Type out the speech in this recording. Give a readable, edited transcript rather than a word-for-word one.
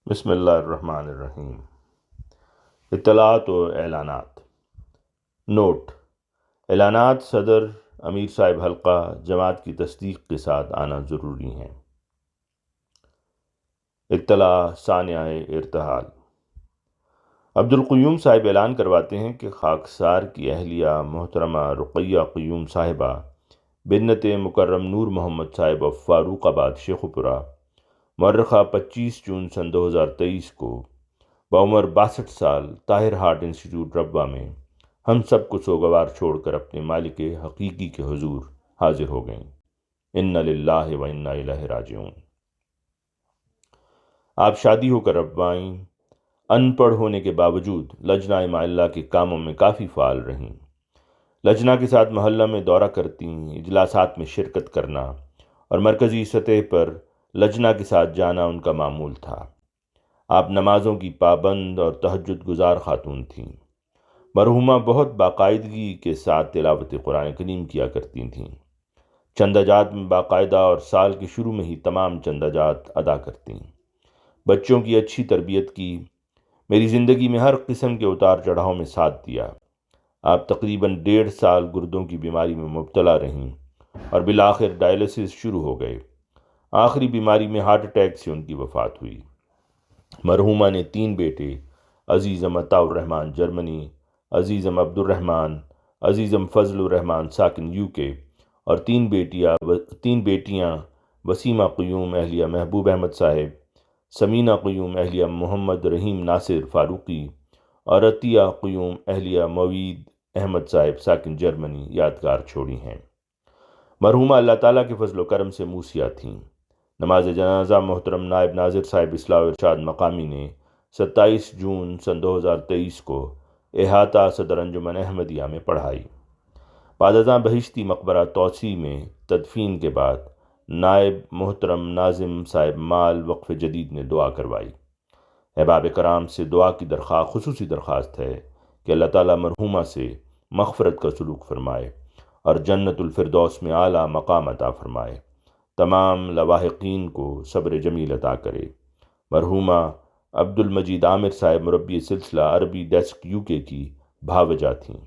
بسم اللہ الرحمن الرحیم۔ اطلاعات و اعلانات۔ نوٹ: اعلانات صدر امیر صاحب حلقہ جماعت کی تصدیق کے ساتھ آنا ضروری ہیں۔ اطلاع ثانیہ ارتحال۔ عبدالقیوم صاحب اعلان کرواتے ہیں کہ خاکسار کی اہلیہ محترمہ رقیہ قیوم صاحبہ بنت مکرم نور محمد صاحب آف فاروق آباد شیخو پورہ مورخہ 25 جون سن 2023 کو بعمر 62 سال طاہر ہارٹ انسٹیٹیوٹ ربوہ میں ہم سب کو سوگوار چھوڑ کر اپنے مالک حقیقی کے حضور حاضر ہو گئیں۔ انا للہ و انا الیہ راجعون۔ آپ شادی ہو کر ربوہ آئیں، ان پڑھ ہونے کے باوجود لجنہ معلّہ کے کاموں میں کافی فعال رہیں۔ لجنہ کے ساتھ محلہ میں دورہ کرتیں، اجلاسات میں شرکت کرنا اور مرکزی سطح پر لجنہ کے ساتھ جانا ان کا معمول تھا۔ آپ نمازوں کی پابند اور تہجد گزار خاتون تھیں۔ مرحومہ بہت باقاعدگی کے ساتھ تلاوت قرآن کریم کیا کرتی تھیں۔ چندہ جات میں باقاعدہ اور سال کے شروع میں ہی تمام چندہ جات ادا کرتیں۔ بچوں کی اچھی تربیت کی، میری زندگی میں ہر قسم کے اتار چڑھاؤ میں ساتھ دیا۔ آپ تقریباً 1.5 سال گردوں کی بیماری میں مبتلا رہیں اور بالآخر ڈائلسس شروع ہو گئے۔ آخری بیماری میں ہارٹ اٹیک سے ان کی وفات ہوئی۔ مرحومہ نے 3 بیٹے، عزیزم عطاء الرحمن جرمنی، عزیزم عبد الرحمن، عزیزم فضل الرحمن ساکن UK، اور 3 بیٹیاں وسیمہ قیوم اہلیہ محبوب احمد صاحب، سمینہ قیوم اہلیہ محمد رحیم ناصر فاروقی، اور عطیہ قیوم اہلیہ موید احمد صاحب ساکن جرمنی یادگار چھوڑی ہیں۔ مرحومہ اللہ تعالیٰ کے فضل و کرم سے موسیہ تھیں۔ نماز جنازہ محترم نائب ناظر صاحب اصلاح و ارشاد مقامی نے 27 جون سن 2023 کو احاطہ صدر انجمن احمدیہ میں پڑھائی۔ بعد ازاں بہشتی مقبرہ توسیع میں تدفین کے بعد نائب محترم ناظم صاحب مال وقف جدید نے دعا کروائی۔ احباب کرام سے دعا کی خصوصی درخواست ہے کہ اللہ تعالیٰ مرحومہ سے مغفرت کا سلوک فرمائے اور جنت الفردوس میں اعلیٰ مقام عطا فرمائے۔ تمام لواحقین کو صبر جمیل عطا کرے۔ مرحومہ عبد المجید عامر صاحب مربی سلسلہ عربی ڈیسک UK کی بھاوجہ تھیں۔